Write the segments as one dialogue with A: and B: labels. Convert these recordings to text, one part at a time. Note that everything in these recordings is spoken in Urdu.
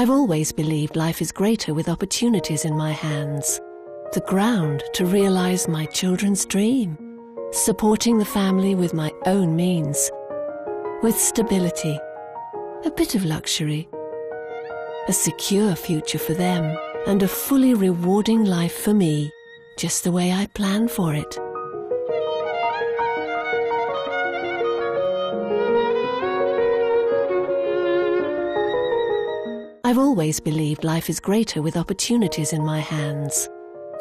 A: I've always believed life is greater with opportunities in my hands. The ground to realize my children's dream. Supporting the family with my own means. With stability. A bit of luxury. A secure future for them. And a fully rewarding life for me. Just the way I planned for it. I've always believed life is greater with opportunities in my hands.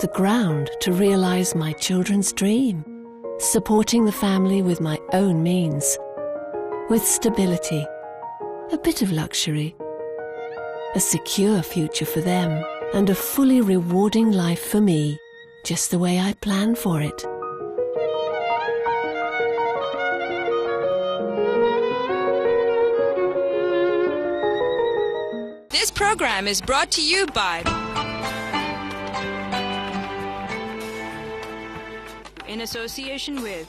A: The ground to realize my children's dream. Supporting the family with my own means. With stability. A bit of luxury. A secure future for them. And a fully rewarding life for me. Just the way I planned for it.
B: This program is brought to you by in association with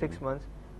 C: 6 months,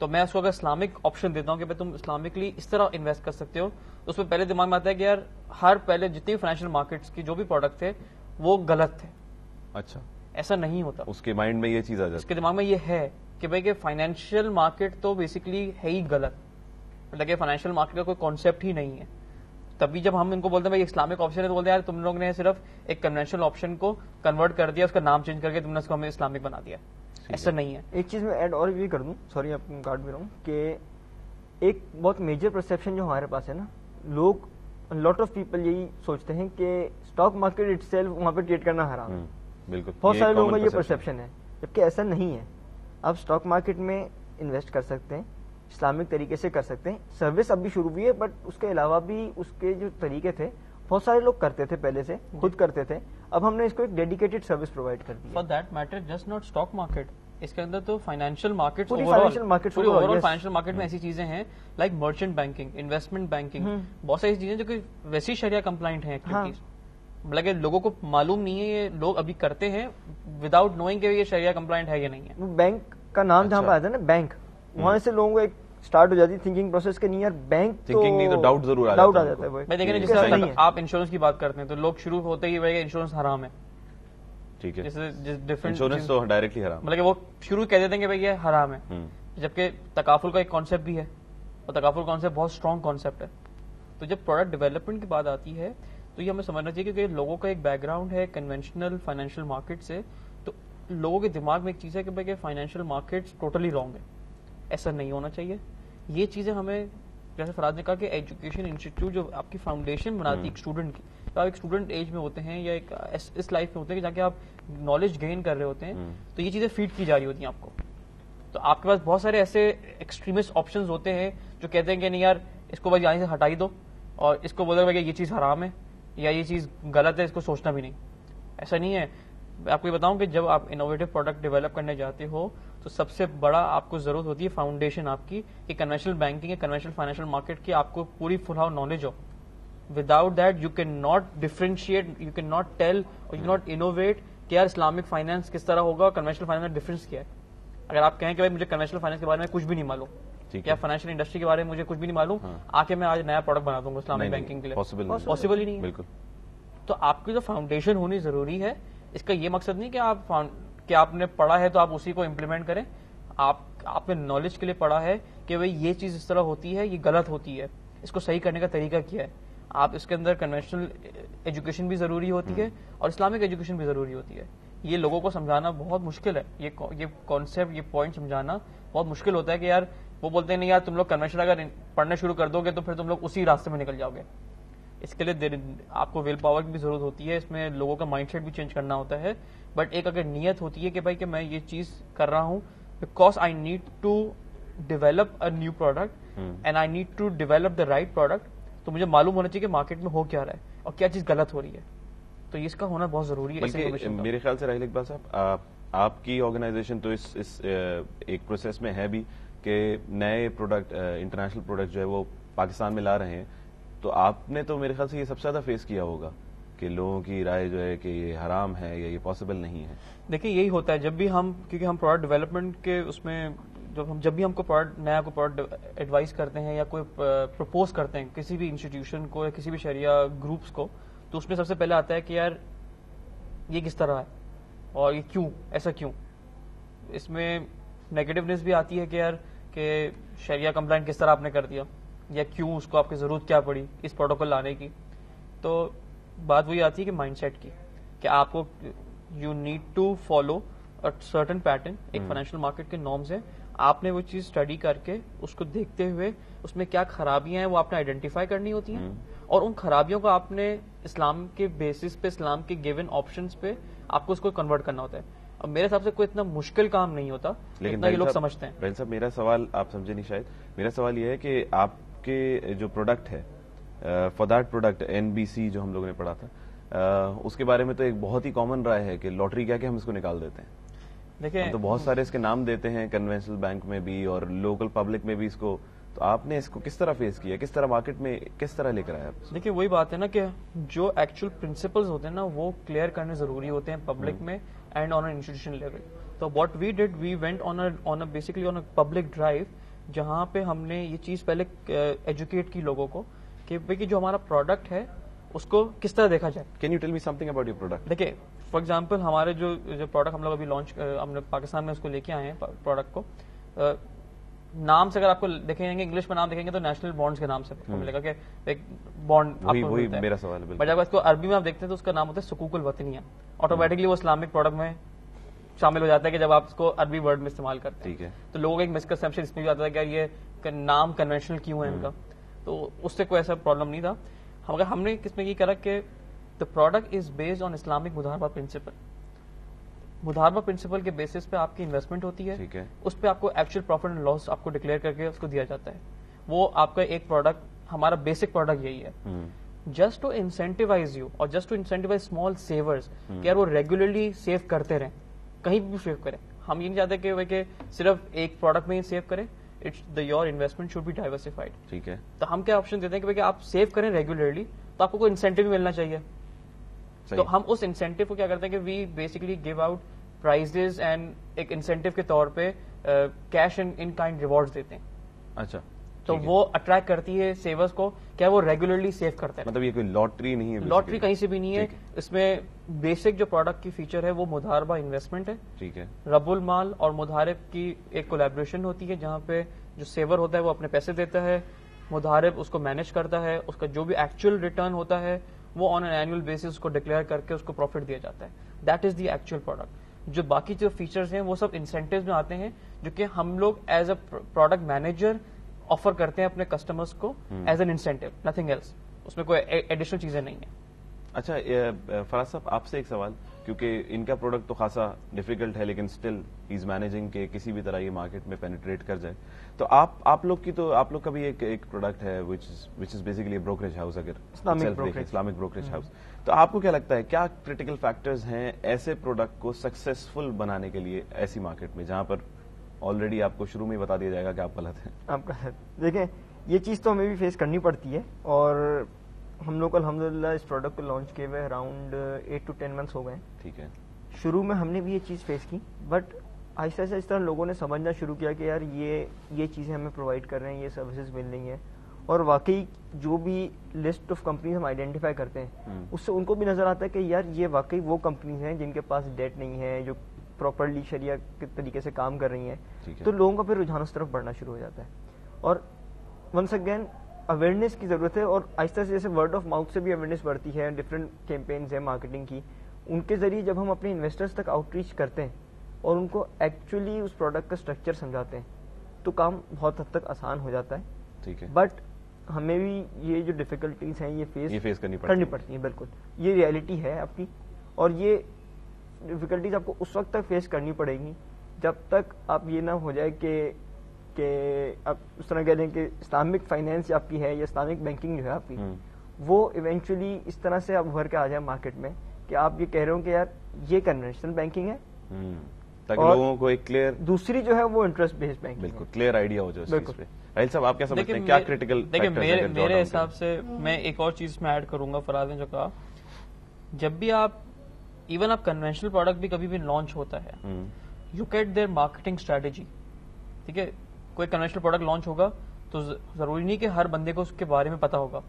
D: تو میں اس کو اگر اسلامک آپشن دیتا ہوں کہ تم اسلامکلی اس طرح انویسٹ کر سکتے ہو، تو اس میں پہلے دماغ میں آتا ہے کہ یار ہر پہلے جتنی فائنینشیل مارکیٹس کی جو بھی پروڈکٹ تھے وہ غلط تھے.
E: اچھا،
D: ایسا نہیں ہوتا.
E: اس کے مائنڈ میں یہ چیز آ جاتی
D: اس کے دماغ میں یہ ہے کہ بھائی کہ فائنینشیل مارکیٹ تو بیسکلی ہے ہی غلط، مطلب کہ فائنینشیل مارکیٹ کا کوئی کانسیپٹ ہی نہیں ہے. تبھی جب ہم ان کو بولتے ہیں بھائی اسلامک آپشن ہے تو بولتے ہیں یار تم لوگ نے صرف ایک کنونشنل آپشن کو کنورٹ کر دیا، اس کا نام چینج کر کے تم نے اس کو ہمیں اسلامک بنا دیا. ایسا نہیں ہے.
C: ایک چیز میں ایڈ اور بھی کر دوں، سوری آپ کو کاٹ بھی رہا ہوں، کہ ایک بہت میجر پرسیپشن جو ہمارے پاس ہے نا، لوگ لاٹ آف پیپل یہی سوچتے ہیں کہ اسٹاک مارکیٹ اٹ سیلف وہاں پہ ٹریڈ کرنا حرام ہے.
E: بالکل،
C: بہت سارے لوگوں کا یہ پرسیپشن ہے، جبکہ ایسا نہیں ہے. آپ اسٹاک مارکیٹ میں انویسٹ کر سکتے ہیں، اسلامک طریقے سے کر سکتے ہیں. سروس اب بھی شروع ہوئی ہے، بٹ اس کے علاوہ بھی اس کے جو طریقے تھے بہت سارے لوگ کرتے تھے، پہلے سے خود کرتے تھے. اب ہم نے اس کو ایک ڈیڈیکیٹڈ سروس پرووائڈ کر دی.
D: For that matter just not stock market, اس کے اندر تو فائنینشیل مارکیٹ فائنینشیل مارکیٹ میں ایسی چیزیں ہیں like merchant banking, investment banking, بہت ساری چیزیں جو کہ ویسی شریعہ کمپلائنٹ ہیں ایکٹیویٹیز. بلکہ لوگوں کو معلوم نہیں ہے، یہ لوگ ابھی کرتے ہیں وداؤٹ نوئنگ کہ یہ شریعہ کمپلائنٹ ہے یا نہیں ہے.
C: بینک کا نام جہاں پہ آتا ہے نا بینک، وہاں سے لوگوں کو ایک اسٹارٹ ہو جاتی تھنکنگ پروسیس کے نہیں یار بینک
E: تھنکنگ نہیں تو ڈاؤٹ ضرور
C: ڈاؤٹ آ جاتا ہے.
D: میں دیکھیں جس طرح آپ انشورنس کی بات کرتے ہیں تو لوگ شروع ہوتے ہی بھائی انشورنس حرام ہے.
E: ٹھیک ہے،
D: جیسے ڈفرنٹ
E: انشورنس تو ڈائریکٹلی حرام،
D: مطلب کہ وہ شروع کہہ دیتے ہیں کہ بھائی یہ حرام ہے، جبکہ تکافل کا ایک کانسیپٹ بھی ہے اور تکافل کانسیپٹ بہت اسٹرانگ کانسیپٹ ہے. تو جب پروڈکٹ ڈیولپمنٹ کی بات آتی ہے تو یہ ہمیں سمجھنا چاہیے کہ لوگوں کا ایک بیک گراؤنڈ ہے کنونشنل فائنینشیل مارکیٹ سے، تو لوگوں کے دماغ میں ایک چیز ہے کہ بھائی فائنینشیل مارکیٹس ٹوٹلی رانگ ہے. ایسا نہیں ہونا چاہیے. یہ چیزیں ہمیں جیسے فراز نے کہا کہ ایجوکیشن انسٹیٹیوٹ جو آپ کی فاؤنڈیشن بناتی ہے ایک اسٹوڈنٹ کی، تو آپ ایک اسٹوڈنٹ ایج میں ہوتے ہیں یا ایک اس لائف میں ہوتے ہیں کہ جا کے آپ نالج گین کر رہے ہوتے ہیں، تو یہ چیزیں فیڈ کی جا رہی ہوتی ہیں آپ کو. تو آپ کے پاس بہت سارے ایسے ایکسٹریمسٹ آپشنز ہوتے ہیں جو کہتے ہیں کہ نہیں یار اس کو بس یہیں سے ہٹائی دو اور اس کو بولے کہ یہ چیز حرام ہے یا یہ چیز غلط ہے، اس کو سوچنا بھی نہیں. ایسا نہیں ہے. میں آپ کو یہ بتاؤں کہ جب آپ انوویٹو پروڈکٹ ڈیولپ کرنے جاتے ہو تو سب سے بڑا آپ کو ضرورت ہوتی ہے فاؤنڈیشن آپ کی، کہ کنونشنل بینکنگ یا کنونشنل فائنینشیل مارکیٹ کی آپ کو پوری فل ہاؤ نالج ہو. Without that you can not differentiate, you can not tell or you can not innovate کہ یار اسلامک فائنینس کس طرح ہوگا، کنونشنل فائنینس میں ڈفرینس کیا ہے. اگر آپ کہیں کہ بھائی مجھے کنونشنل فائنینس کے بارے میں کچھ بھی نہیں معلوم یا فائنینشیل انڈسٹری کے بارے میں مجھے کچھ بھی نہیں معلوم، آ کے میں آج نیا پروڈکٹ بنا دوں گا اسلامک بینکنگ کے لیے، پاسبل ہی نہیں ہے.
E: بالکل.
D: تو آپ کی جو فاؤنڈیشن ہونی ضروری ہے. اس کا یہ مقصد نہیں کہ آپ نے پڑھا ہے تو آپ اسی کو امپلیمنٹ کریں. آپ نے نالج کے لیے پڑھا ہے کہ بھئی یہ چیز اس طرح ہوتی ہے، یہ غلط ہوتی ہے، اس کو صحیح کرنے کا طریقہ کیا ہے. آپ اس کے اندر کنونشنل ایجوکیشن بھی ضروری ہوتی ہے اور اسلامک ایجوکیشن بھی ضروری ہوتی ہے. یہ لوگوں کو سمجھانا بہت مشکل ہے. یہ کانسیپٹ، یہ پوائنٹ سمجھانا بہت مشکل ہوتا ہے کہ یار وہ بولتے ہیں نہیں یار تم لوگ کنونشنل اگر پڑھنا شروع کر دو گے تو پھر تم لوگ اسی راستے میں نکل جاؤ گے. اس کے لیے آپ کو ویل پاور کی بھی ضرورت ہوتی ہے. اس میں لوگوں کا مائنڈ سیٹ بھی چینج کرنا ہوتا ہے. بٹ ایک اگر نیت ہوتی ہے کہ بھائی کہ میں یہ چیز کر رہا ہوں because I need to develop a new product and I need to develop the right product, تو مجھے معلوم ہونا چاہیے کہ مارکیٹ میں ہو کیا رہا ہے اور کیا چیز غلط ہو رہی ہے. تو اس کا ہونا بہت ضروری ہے.
E: میرے خیال سے راہیل اقبال صاحب، آپ کی آرگنائزیشن تو اس ایک پروسیس میں ہے بھی کہ نئے پروڈکٹ، انٹرنیشنل پروڈکٹ جو ہے وہ پاکستان میں لا رہے ہیں. تو آپ نے تو میرے خیال سے یہ سب سے زیادہ فیس کیا ہوگا کہ لوگوں کی رائے جو ہے کہ یہ حرام ہے یا یہ پاسبل نہیں ہے.
D: دیکھیں یہی ہوتا ہے جب بھی کیونکہ ہم پروڈکٹ ڈیولپمنٹ کے اس میں جب بھی ہم کو نیا کوئی پروڈکٹ ایڈوائز کرتے ہیں یا کوئی پرپوز کرتے ہیں کسی بھی انسٹیٹیوشن کو یا کسی بھی شریعہ گروپس کو، تو اس میں سب سے پہلے آتا ہے کہ یار یہ کس طرح ہے اور یہ کیوں، ایسا کیوں. اس میں نیگیٹونیس بھی آتی ہے کہ یار کہ شریعہ کمپلائنٹ کس طرح آپ نے کر دیا یا کیوں، اس کو آپ کی ضرورت کیا پڑی اس پروڈکٹ کو لانے کی. تو بات وہی آتی ہے کہ مائنڈ سیٹ کی، کہ آپ کو you need to follow certain pattern. ایک فائنینشیل مارکیٹ کے نارمز ہیں، آپ نے وہ چیز اسٹڈی کر کے اس کو دیکھتے ہوئے اس میں کیا خرابیاں ہیں وہ آپ نے آئیڈینٹیفائی کرنی ہوتی ہیں، اور ان خرابیوں کو آپ نے اسلام کے بیسس پہ، اسلام کے گیون آپشنز پہ آپ کو اس کو کنورٹ کرنا ہوتا ہے. اب میرے حساب سے کوئی اتنا مشکل کام نہیں ہوتا لیکن یہ لوگ سمجھتے ہیں.
E: راہیل صاحب، میرا سوال آپ سمجھے نہیں شاید. میرا سوال یہ ہے کہ آپ کے جو پروڈکٹ ہے، فار دیٹ پروڈکٹ NBC جو ہم لوگوں نے پڑھا تھا، اس کے بارے میں تو ایک بہت ہی کامن رائے ہے کہ لاٹری کیا کہ ہم اس کو نکال دیتے ہیں. دیکھیں تو بہت سارے اس کے نام دیتے ہیں کنونشنل بینک میں بھی اور لوکل پبلک میں بھی اس کو. تو آپ نے اس کو کس طرح فیس کیا، کس طرح مارکیٹ میں کس طرح لے کر آیا؟
D: دیکھیں وہی بات ہے نا کہ جو ایکچوئل پرنسپلز ہوتے ہیں نا وہ کلیئر کرنے ضروری ہوتے ہیں پبلک میں and on an institution level. تو what we did, we went on basically on a public drive جہاں پہ ہم نے یہ چیز پہلے ایجوکیٹ کی لوگوں کو کہ بھئی جو ہمارا پروڈکٹ ہے اس کو کس طرح دیکھا جائے.
E: Can you tell me some thing about your product?
D: دیکھیے فار ایگزامپل ہمارے جو پروڈکٹ ہم لوگ ابھی لانچ ہم نے پاکستان میں اس کو لے کے آئے ہیں پروڈکٹ کو, نام سے اگر آپ کو دیکھیں گے انگلش میں نام دیکھیں گے تو نیشنل بانڈز کے نام سے ملے گا کہ ایک بانڈ
E: وہی میرا سوال ہے.
D: بٹ جب اس کو عربی میں آپ دیکھتے ہیں تو اس کا نام ہوتا ہے سکوک الوطنیہ. آٹومیٹکلی وہ اسلامک پروڈکٹ میں شامل ہو جاتا ہے کہ جب آپ اس کو عربی ورڈ میں استعمال کرتے ہیں.
E: ٹھیک ہے.
D: تو لوگوں کا ایک مسکنسپشن اس میں بھی آتا ہے کہ یہ نام کنونشنل کیوں ہے ان کا, تو اس سے کوئی ایسا پرابلم نہیں تھا. ہم نے کس میں یہ کرا کہ the product is based on Islamic مداربہ پرنسپل. مداربہ پرنسپل کے بیسس پہ آپ کی انویسٹمنٹ ہوتی ہے, اس پہ آپ کو ایکچوئل پروفٹ اینڈ لاس آپ کو ڈکلیئر کر کے اس کو دیا جاتا ہے. وہ آپ کا ایک پروڈکٹ ہمارا بیسک پروڈکٹ یہی ہے, جسٹ ٹو انسینٹیوائز یو اور just to incentivize small savers کہ یار وہ ریگولرلی سیو کرتے رہیں, کہیں بھی سیو کریں. ہم یہ نہیں چاہتے کہ صرف ایک پروڈکٹ میں ہی سیو کریں, your investment should be diversified.
E: ٹھیک ہے.
D: تو ہم کیا آپشن دیتے ہیں کہ آپ سیو کریں ریگولرلی, تو آپ کو کوئی انسینٹیو بھی ملنا چاہیے. تو ہم اس انسینٹیو کو کیا کرتے ہیں کہ we basically give out prizes and ایک انسینٹیو کے طور پہ کیش ان کائنڈ ریوارڈز دیتے ہیں.
E: اچھا.
D: تو وہ اٹریکٹ کرتی ہے سیورز کو, کیا وہ ریگولرلی سیو کرتے ہیں.
E: مطلب یہ کوئی لاٹری نہیں ہے؟
D: لاٹری کہیں سے بھی نہیں ہے. اس میں بیسک جو پروڈکٹ کی فیچر ہے وہ مداربہ انویسٹمنٹ ہے.
E: ٹھیک ہے.
D: رب المال اور مدارب کی ایک کولیبریشن ہوتی ہے جہاں پہ جو سیور ہوتا ہے وہ اپنے پیسے دیتا ہے, مدارب اس کو مینج کرتا ہے, اس کا جو بھی ایکچوئل ریٹرن ہوتا ہے وہ آن این اینوئل بیسس اس کو ڈکلیئر کر کے اس کو پروفٹ دیا جاتا ہے. That is the actual product. جو باقی جو فیچرز ہیں وہ سب انسینٹیوز میں آتے ہیں جو کہ ہم لوگ as a product manager offer کرتے ہیں اپنے کسٹمرز کو as an incentive, nothing else. اس میں کوئی ایڈیشنل چیزیں نہیں ہیں.
E: اچھا فراز صاحب, آپ سے ایک سوال, کیونکہ ان کا پروڈکٹ تو خاصا ڈیفیکلٹ ہے لیکن اسٹل ہی از مینیجنگ کہ کسی بھی طرح یہ مارکیٹ میں پینیٹریٹ کر جائے. تو آپ لوگ کا بھی ایک پروڈکٹ ہے وچ از بیسیکلی بروکریج ہاؤس, اگر اسلامک بروکریج ہاؤس. تو آپ کو کیا لگتا ہے کیا کریٹیکل فیکٹرز ہیں ایسے پروڈکٹ کو سکسیسفل بنانے کے لیے ایسی مارکیٹ میں جہاں پر آلریڈی آپ کو شروع میں بتا دیا جائے گا کہ آپ غلط ہیں؟
C: آپ غلط. دیکھیں یہ چیز تو ہمیں بھی فیس کرنی پڑتی ہے, اور ہم لوگ الحمدللہ اس پروڈکٹ کو لانچ کیے ہوئے اراؤنڈ 8 to 10 months ہو گئے.
E: ٹھیک ہے.
C: شروع میں ہم نے بھی یہ چیز فیس کی, بٹ آہستہ آہستہ اس طرح لوگوں نے سمجھنا شروع کیا کہ یار یہ چیزیں ہمیں پرووائڈ کر رہے ہیں, یہ سروسز مل رہی ہیں. اور واقعی جو بھی لسٹ آف کمپنیز ہم آئیڈینٹیفائی کرتے ہیں اس سے ان کو بھی نظر آتا ہے کہ یار یہ واقعی وہ کمپنیز ہیں جن کے پاس ڈیٹ نہیں ہے, جو پراپرلی شریعہ کے طریقے سے کام کر رہی ہیں. تو لوگوں کا پھر رجحان اس طرف بڑھنا شروع ہو جاتا ہے. اور ونس اگین اویئرنیس کی ضرورت ہے, اور آہستہ سے جیسے ورڈ آف ماؤتھ سے بھی اویئرنیس بڑھتی ہے, ڈفرینٹ کیمپینز ہیں مارکیٹنگ کی, ان کے ذریعے جب ہم اپنے انویسٹرز تک آؤٹ ریچ کرتے ہیں اور ان کو ایکچولی اس پروڈکٹ کا اسٹرکچر سمجھاتے ہیں تو کام بہت حد تک آسان ہو جاتا ہے.
E: ٹھیک ہے.
C: بٹ ہمیں بھی یہ جو ڈیفیکلٹیز ہیں یہ فیس کرنی پڑتی ہیں. بالکل یہ ریئلٹی ہے آپ کی, اور یہ ڈیفیکلٹیز آپ کو اس وقت تک فیس کرنی پڑے گی جب تک آپ یہ نہ ہو جائے کہ آپ اس طرح کہہ دیں کہ اسلامک فائنینس آپ کی ہے یا اسلامک بینکنگ جو ہے آپ کی, وہ ایونچولی اس طرح سے آپ ابھر کے آ جائیں مارکیٹ میں کہ آپ یہ کہہ رہے ہو کہ یار یہ کنونشنل بینکنگ ہے,
E: تاکہ لوگوں کو ایک کلیئر,
C: دوسری جو ہے وہ انٹرسٹ بیسڈ بینکنگ,
E: بالکل کلیئر آئیڈیا ہو جائے. بالکل. راہیل صاحب آپ کیا سمجھتے ہیں کیا کریٹیکل فیکٹرز ہیں؟
D: میرے حساب سے میں ایک اور چیز میں ایڈ کروں گا, فراز نے جو کہا, جب بھی آپ ایون آپ کنونشنل پروڈکٹ بھی کبھی بھی لانچ ہوتا ہے, look at their marketing strategy. ٹھیک ہے, کوئی کنونشنل پروڈکٹ لانچ ہوگا تو ضروری نہیں کہ ہر بندے کو اس کے بارے میں پتا ہوگا,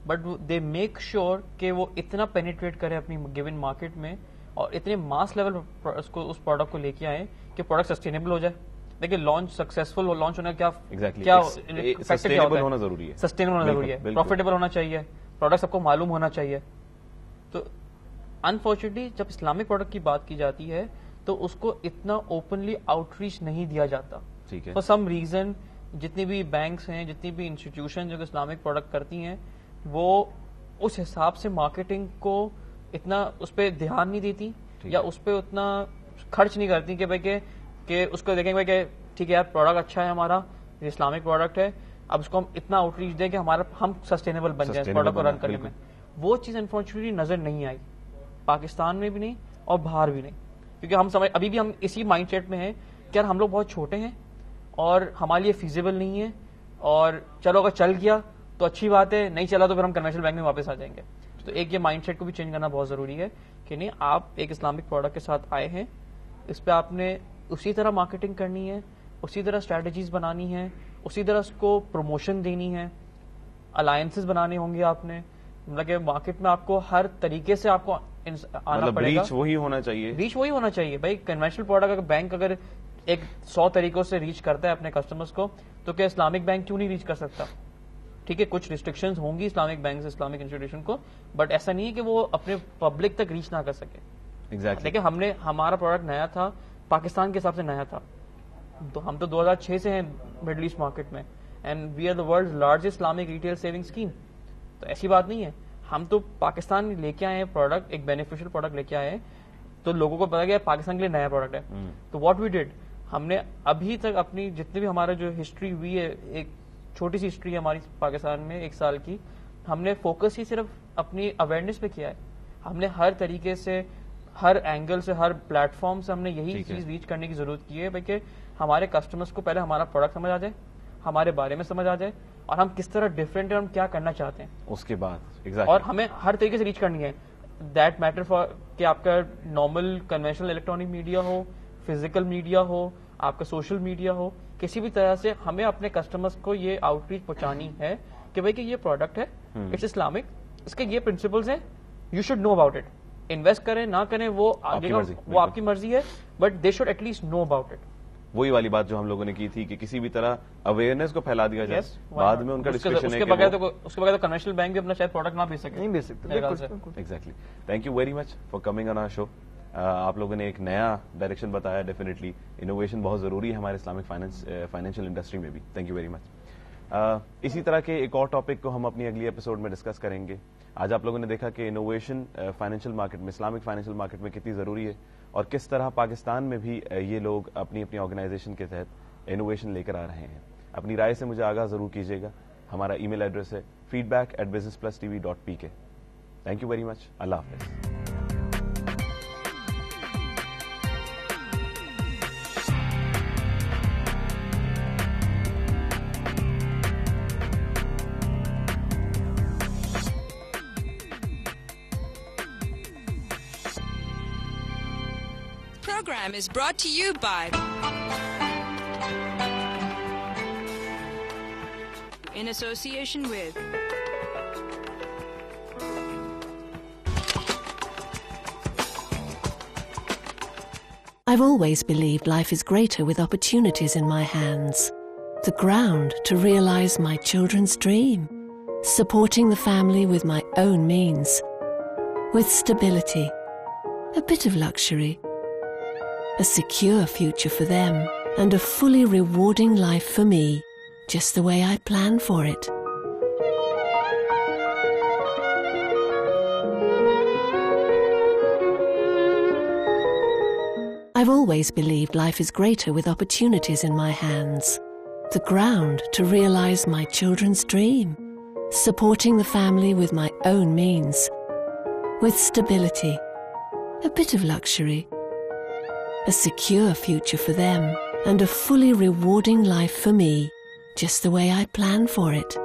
D: بٹ دے میک شیور کہ وہ اتنا پینیٹریٹ کرے اپنی گیون مارکیٹ میں اور اتنے ماس لیول اس پروڈکٹ کو لے کے آئے کہ پروڈکٹ سسٹینیبل ہو جائے. دیکھیے لانچ سکسیسفل لانچ ہونے کا کیا
E: سسٹینیبل ہونا ضروری ہے,
D: سسٹینیبل ہونا ضروری ہے, پروفیٹیبل ہونا چاہیے, پروڈکٹ سب کو معلوم ہونا چاہیے. تو انفارچونیٹلی جب اسلامک پروڈکٹ کی بات کی جاتی ہے تو اس کو اتنا اوپنلی آؤٹ ریچ نہیں دیا جاتا. فار سم ریزن جتنی بھی بینکس ہیں, جتنی بھی انسٹیٹیوشن جو کہ اسلامک پروڈکٹ کرتی ہیں, وہ اس حساب سے مارکیٹنگ کو اتنا اس پہ دھیان نہیں دیتی یا اس پہ اتنا خرچ نہیں کرتی کہ بھائی کہ اس کو دیکھیں کہ ٹھیک ہے یار پروڈکٹ اچھا ہے ہمارا, یہ اسلامک پروڈکٹ ہے, اب اس کو ہم اتنا آؤٹ ریچ دیں کہ ہم سسٹینیبل بن جائیں اس پروڈکٹ کو رن کرنے میں. وہ چیز انفارچونیٹلی نظر نہیں آئی پاکستان میں بھی نہیں اور باہر بھی نہیں, کیونکہ ہم ابھی بھی ہم اسی مائنڈ سیٹ میں ہیں کہ یار ہم لوگ بہت چھوٹے ہیں اور ہمارے لیے فیزیبل نہیں ہے, اور چلو اگر چل گیا تو اچھی بات ہے, نہیں چلا تو پھر ہم کنونشنل بینک میں واپس آ جائیں گے. تو ایک یہ مائنڈ سیٹ کو بھی چینج کرنا بہت ضروری ہے کہ نہیں, آپ ایک اسلامک پروڈکٹ کے ساتھ آئے ہیں, اس پہ آپ نے اسی طرح مارکیٹنگ کرنی ہے, اسی طرح اسٹریٹجیز بنانی ہے, اسی طرح اس کو پروموشن دینی ہے, الائنسز بنانے ہوں گے آپ نے, مطلب کہ مارکیٹ میں آپ کو ہر طریقے سے آپ کو آنا پڑے گا.
E: ریچ وہی ہونا چاہیے,
D: ریچ وہی ہونا چاہیے بھائی. کنونشنل پروڈکٹ اگر بینک اگر ایک 100 طریقوں سے ریچ کرتا ہے اپنے کسٹمرز کو, تو کیا اسلامک بینک کیوں نہیں ریچ کر سکتا؟ ٹھیک ہے, کچھ ریسٹرکشنز ہوں گی اسلامک بینک سے, اسلامک انسٹیٹیوشن کو, بٹ ایسا نہیں ہے کہ وہ اپنے پبلک تک ریچ نہ کر سکے. دیکھیں ہمارا پروڈکٹ نیا تھا, پاکستان کے حساب سے نیا تھا, تو ہم تو 2006 سے ہیں مڈل ایسٹ مارکیٹ میں, and we are the world largest Islamic retail saving scheme. تو ایسی بات نہیں ہے, ہم تو پاکستان میں لے کے آئے ہیں پروڈکٹ, ایک بینیفیشل پروڈکٹ لے کے آئے ہیں, تو لوگوں کو پتا گیا پاکستان کے لیے نیا پروڈکٹ ہے. تو واٹ وی ڈیڈ, ہم نے ابھی تک اپنی جتنی بھی ہمارا جو ہسٹری ہوئی ہے, ایک چھوٹی سی ہسٹری ہے ہماری پاکستان میں 1 سال کی, ہم نے فوکس ہی صرف اپنی اویئرنیس پہ کیا ہے. ہم نے ہر طریقے سے, ہر اینگل سے, ہر پلیٹ فارم سے ہم نے یہی چیز ریچ کرنے کی ضرورت کی ہے کہ ہمارے کسٹمرز کو پہلے ہمارا پروڈکٹ سمجھ آ جائے, ہمارے بارے میں سمجھ آ جائے, اور ہم کس طرح ڈفرینٹ ہیں, ہم کیا کرنا چاہتے ہیں,
E: اس کے بعد
D: اور ہمیں ہر طریقے سے ریچ کرنی ہے. دیٹ میٹر فار کہ آپ کا نارمل کنونشنل الیکٹرانک میڈیا ہو, فزیکل میڈیا ہو, آپ کا سوشل میڈیا ہو, کسی بھی طرح سے ہمیں اپنے کسٹمرز کو یہ آؤٹ ریچ پہنچانی ہے کہ بھائی کہ یہ پروڈکٹ ہے, اٹس اسلامک, اس کے یہ پرنسپلز ہیں, you should know about it. Invest کریں نہ کریں وہ آپ کی مرضی ہے, but they should at least know about it.
E: وہی والی بات جو ہم لوگوں نے کی تھی کہ کسی بھی طرح اویئرنیس کو پھیلا دیا جائے, بعد میں ان کا ڈسکشن ہے
D: اس کے بغیر تو کنونشنل بینک بھی اپنا شاید پروڈکٹ نہ بیچ سکے,
C: نہیں بیچ سکتے.
E: Exactly. Thank you very much for coming on our show. آپ لوگوں نے ایک نیا ڈائریکشن بتایا. ڈیفینیٹلی انوویشن بہت ضروری ہے ہمارے اسلامک فائنینشیل انڈسٹری میں بھی. تھینک یو ویری مچ. اسی طرح کے ایک اور ٹاپک کو ہم اپنی اگلی ایپیسوڈ میں ڈسکس کریں گے. آج آپ لوگوں نے دیکھا کہ انوویشن فائنینشیل مارکیٹ میں, اسلامک فائنینشیل مارکیٹ میں کتنی ضروری ہے, اور کس طرح پاکستان میں بھی یہ لوگ اپنی اپنی آرگنائزیشن کے تحت انوویشن لے کر آ رہے ہیں. اپنی رائے سے مجھے آگاہ ضرور کیجیے گا. ہمارا ای میل ایڈریس ہے feedback@businessplusTV.pk. Thank you very much. اللہ حافظ.
B: Program is brought to you by in association with
A: I've always believed life is greater with opportunities in my hands. The ground to realize my children's dream. Supporting the family with my own means. With stability. A bit of luxury. A secure future for them, and a fully rewarding life for me, just the way I planned for it. I've always believed life is greater with opportunities in my hands. The ground to realize my children's dream. Supporting the family with my own means. With stability. A bit of luxury. A secure future for them, and a fully rewarding life for me, just the way I planned for it.